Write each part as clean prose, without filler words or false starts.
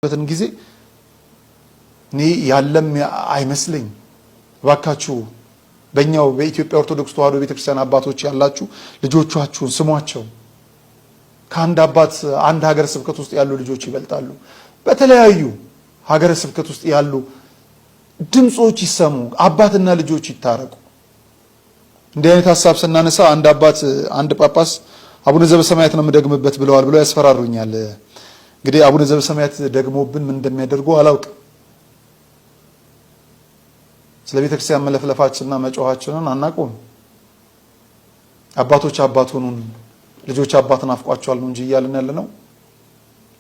በትን ጊዜ እኔ ያለም አይመስልኝ ባካችሁ በእኛው በኢትዮጵያ ኦርቶዶክስ ተዋሕዶ ቤተክርስቲያን አባቶች ያላችሁ ልጆቻችሁን ስሟቸው ከአንድ አባት አንድ ሀገረ ስብከት ውስጥ ያሉ ልጆች ይበልጣሉ በተለያዩ ሀገረ ስብከት ውስጥ ያሉ ድምጾች ይሰሙ አባትና ልጆች ይታረቁ እንዲህ አይነት ሐሳብ ስናነሳ አንድ አባት አንድ ጳጳስ አቡነ ዘበሰማያት ነው መደግምበት ብለዋል ብለው ያስፈራሩኛል እንግዲህ አቡነ ዘበሰማያት ደግሞብን ምን እንደሚያደርጉ አላውቅም ስለ ቤተክርስቲያን መለፍለፋችንና መጮሃችንን አናቆም አባቶች አባቱን ልጆች አባትን አፍቋቸዋል ነው እንጂ ይያልን ያለነው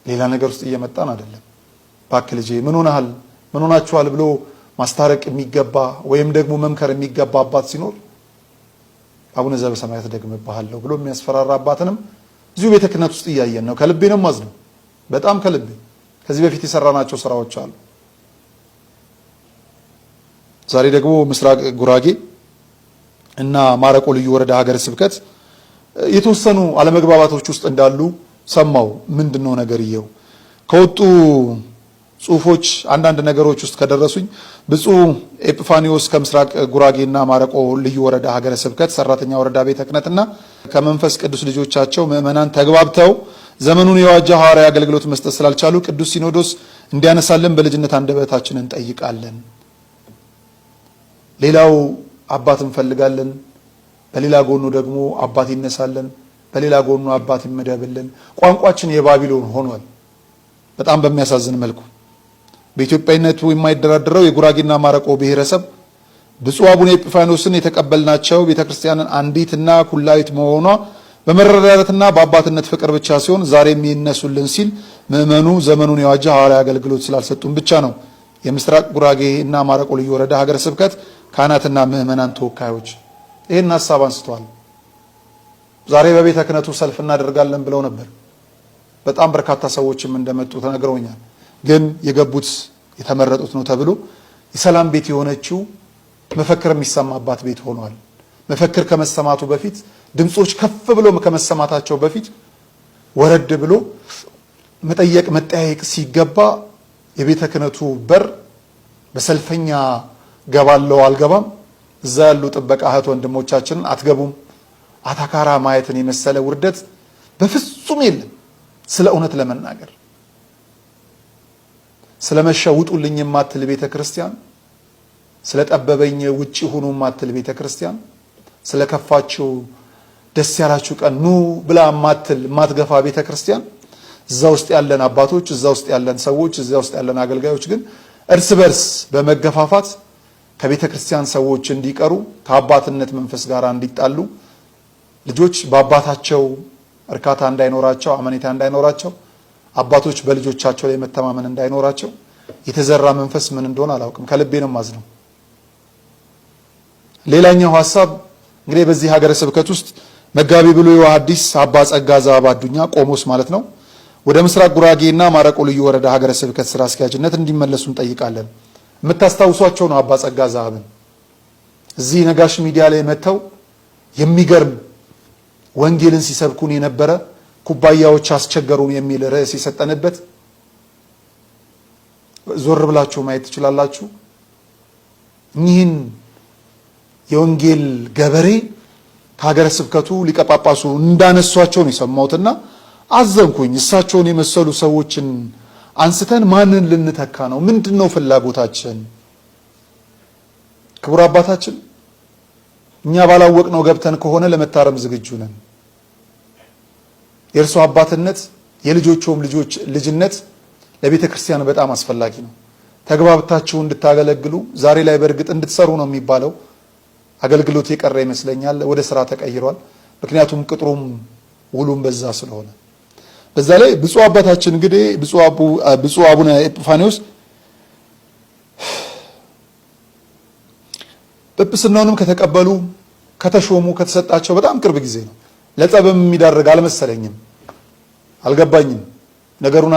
ሌላ ነገር ውስጥ እየመጣን አይደለም ባክ ልጄ ምን ሆናችኋል ብሎ ማስታረቅ የሚገባ ወይም ደግሞ መምከር የሚገባ አባት ሲኖር አቡነ ዘበሰማያት ደግምብሃለሁ ብሎ የሚያስፈራራ አባትንም እዚሁ ቤተ ክህነት ውስጥ እያየን ነው ከልቤ ነው ማዝነው በጣም ከልቤ ከዚህ በፊት የሰራናቸው ስራዎች አሉ ዛሬ ደግሞ ምስራቅ ጉራጌ እና ማረቆ ልዩ ወረዳ ሀገረ ስብከት የተወሰኑ አለመግባባቶች ውስጥ እንዳሉ ሰማው ምንድነው ነገርየው ከወጡ ጽሁፎች አንዳንድ ነገሮች ውስጥ ከደረሱኝ ብፁዕ ኤጲፋኒዮስ ከምስራቅ ጉራጌና ማረቆ ልዩ ወረዳ ሀገረ ስብከት ሰራተኛ ወረዳ ቤተ ክህነትና ከመንፈስ ቅዱስ ልጆቻቸው ምእመናን ተግባብተው ዘመኑን የዋጀ ሐዋርያዊ አገልግሎት መስጠት ስላልቻሉ ቅዱስ ሲኖዶስ እንዲያነሳልን በልጅነት አንደበታችንን እንጠይቃለን ሌላው አባት እንፈልጋለን በሌላ ጎኑ ደግሞ አባት ይነሳልን በሌላ ጎኑ አባት ይመደብልን ቋንቋችን የባቢሎን ሆኗል በጣም በሚያሳዝን መልኩ በኢትዮጵያዊነቱ የማይደራደረው የጉራጌና ማረቆ ብሔረሰብ ብፁዕ አቡነ ኤጲፋኒዮስን የተቀበልናቸው ቤተክርስቲያንን አንዲትና ኩላዊት መሆኗ በመረዳዳትና በአባትነት ፍቅር ብቻ ሲሆን ዛሬም ይነሱልን ሲል ምእመኑ ዘመኑን የዋጀ ሐዋርያዊ አገልግሎት ስላልሰጡን ብቻ ነው የምስራቅ ጉራጌና ማረቆ ልዩ ወረዳ ሀገረ ስብከት ካህናትና ምእመናን ተወካዮች ይሄን ሐሳብ አንስተዋል ዛሬ በቤተ ክህነቱ ሰልፍ እናደርጋለን ብለው ነበር በጣም በርካታ ሰዎችም እንደመጡ ተነግረውኛል ግን የገቡት የተመረጡት ነው ተብሎ የሰላም ቤት የሆነችው መፈክር የሚሰማባት ቤት ሆኗል መፈክር ከመሰማቱ በፊት ድምጾች ከፍ ብሎ ከመሰማታቸው በፊት ወረድ ብሎ መጠየቅ መጠያየቅ ሲገባ የቤተ ክህነቱ በር በሰልፈኛ ገባለው አልገባም እዛ ያሉ ጥበቃ እህት ወንድሞቻችን አትገቡም አታካራ ማየትን የመሰለ ውርደት በፍጹም የለም ስለ እውነት ለመናገር ስለመሸውጡልኝ የማትል ቤተ ክርስቲያን ስለጠበበኝ ውጪ ሆኖ የማትል ቤተ ክርስቲያን ስለከፋችሁ ደስ ያላችሁ ቀን ኑ ብላ ማትገፋ ቤተ ክርስቲያን እዛ ውስጥ ያለን አባቶች እዛ ውስጥ ያለን ሰዎች እዛ ውስጥ ያለን አገልጋዮች ግን እርስ በርስ በመገፋፋት ከቤተ ክርስቲያን ሰዎች እንዲቀሩ ከአባትነት መንፈስ ጋር እንዲጣሉ ልጆች በአባታቸው እርካታ እንዳይኖራቸው አመኔታ እንዳይኖራቸው አባቶች በልጆቻቸው ላይ መተማመን እንዳይኖራቸው የተዘራ መንፈስ ምን እንደሆነ አላውቅም ከልቤ ነው ማዝነው ሌላኛው ሐሳብ እንግዲህ በዚህ ሀገረ ስብከት ውስጥ መጋቢ ብሉይ ወሐዲስ አባ ጸጋ ዘአባዱኛ ቆሞስ ማለት ነው ወደ ምስራቅ ጉራጌና ማረቆ ልዩ ወረዳ ሀገረ ስብከት ስራ አስኪያጅነት እንዲመለሱ እንጠይቃለን የምታስታውሷቸው ነው አባ ጸጋ ዘአብን እዚህ ነጋሽ ሚዲያ ላይ መተው የሚገርም ወንጌልን ሲሰብኩን የነበረ ኩባያዎች አስቸገሩን የሚል ርዕስ የሰጠንበት ዞር ብላችሁ ማየት ትችላላችሁ እኚህን የወንጌል ገበሬ ከሀገረ ስብከቱ ሊቀጳጳሱ እንዳነሷቸው ነው የሰማሁትና አዘንኩኝ እሳቸውን የመሰሉ ሰዎችን አንስተን ማንን ልንተካ ነው ምንድነው ፍላጎታችን ክቡር አባታችን እኛ ባላወቅነው ገብተን ከሆነ ለመታረም ዝግጁ ነን የእርሱ አባትነት የልጆቹም ልጅነት ለቤተ ክርስቲያን በጣም አስፈላጊ ነው ተግባብታችሁ እንድታገለግሉ ዛሬ ላይ በእርግጥ እንድትሰሩ ነው የሚባለው አገልግሎት የቀረ ይመስለኛል ወደ ስራ ተቀይሯል ምክንያቱም ቅጥሩም ውሉም በዛ ስለሆነ በዛ ላይ ብፁዕ አባታችን እንግዲህ ብፁዕ አቡነ ኤጲፋኒዮስ ጵጵስናውንም ከተቀበሉ ከተሾሙ ከተሰጣቸው በጣም ቅርብ ጊዜ ነው ለጸብም የሚዳርግ አልመሰለኝም አልገባኝም ነገሩን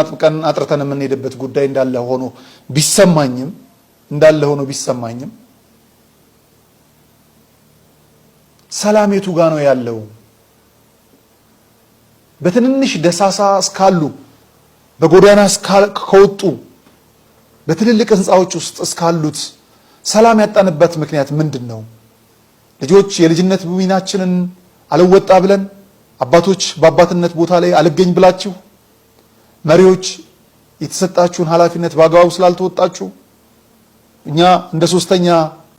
አጥርተን የምንሄድበት ጉዳይ እንዳለ ሆኖ ቢሰማኝም ሰላሜቱ ጋር ነው ያለው በትንንሽ ደሳሳ እስካሉ በጎዳና ከወጡ በትልልቅ ህንፃዎች ውስጥ እስካሉት ሰላም ያጣንበት ምክንያት ምንድነው? ልጆች የልጅነት ሚናችንን አልወጣ ብለን፣ አባቶች በአባትነት ቦታ ላይ አልገኝ ብላችሁ፣ መሪዎች የተሰጣችሁን ኃላፊነት በአግባቡ ስላልተወጣችሁ፣ እኛ እንደ ሶስተኛ